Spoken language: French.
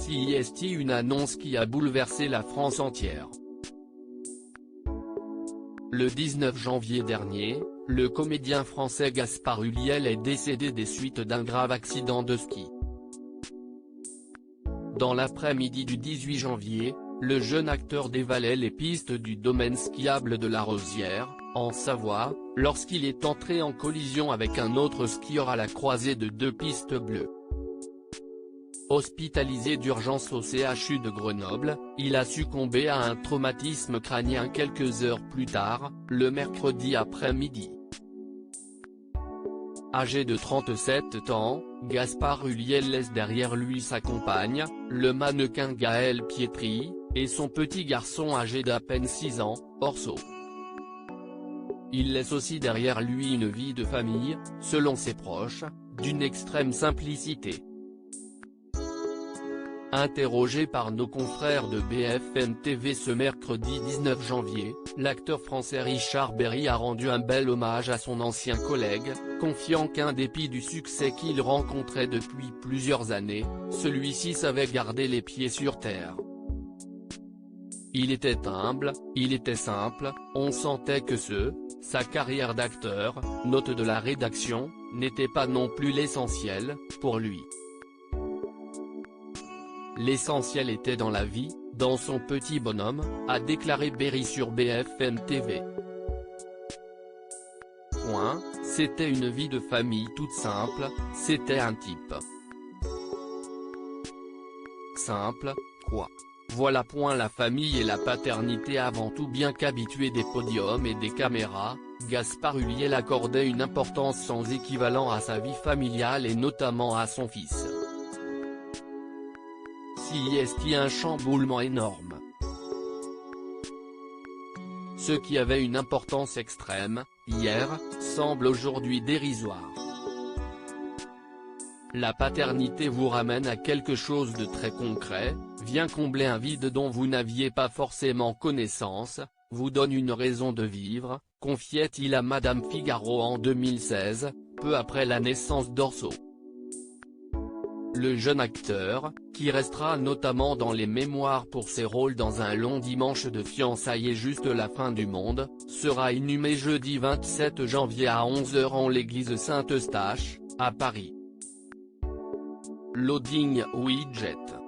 CIST, une annonce qui a bouleversé la France entière. Le 19 janvier dernier, le comédien français Gaspard Ulliel est décédé des suites d'un grave accident de ski. Dans l'après-midi du 18 janvier, le jeune acteur dévalait les pistes du domaine skiable de la Rosière, en Savoie, lorsqu'il est entré en collision avec un autre skieur à la croisée de deux pistes bleues. Hospitalisé d'urgence au CHU de Grenoble, il a succombé à un traumatisme crânien quelques heures plus tard, le mercredi après-midi. Âgé de 37 ans, Gaspard Ulliel laisse derrière lui sa compagne, le mannequin Gaël Pietri, et son petit garçon âgé d'à peine 6 ans, Orso. Il laisse aussi derrière lui une vie de famille, selon ses proches, d'une extrême simplicité. Interrogé par nos confrères de BFM TV ce mercredi 19 janvier, l'acteur français Richard Berry a rendu un bel hommage à son ancien collègue, confiant qu'en dépit du succès qu'il rencontrait depuis plusieurs années, celui-ci savait garder les pieds sur terre. Il était humble, il était simple, on sentait que sa carrière d'acteur, note de la rédaction, n'était pas non plus l'essentiel, pour lui. L'essentiel était dans la vie, dans son petit bonhomme, a déclaré Berry sur BFM TV. C'était une vie de famille toute simple, c'était un type simple, quoi. Voilà. La famille et la paternité avant tout, bien qu'habitué des podiums et des caméras, Gaspard Ulliel accordait une importance sans équivalent à sa vie familiale et notamment à son fils. CIST, un chamboulement énorme. Ce qui avait une importance extrême, hier, semble aujourd'hui dérisoire. La paternité vous ramène à quelque chose de très concret, vient combler un vide dont vous n'aviez pas forcément connaissance, vous donne une raison de vivre, confiait-il à Madame Figaro en 2016, peu après la naissance d'Orso. Le jeune acteur, qui restera notamment dans les mémoires pour ses rôles dans Un long dimanche de fiançailles et Juste la fin du monde, sera inhumé jeudi 27 janvier à 11 h en l'église Saint-Eustache, à Paris. Loading Widget.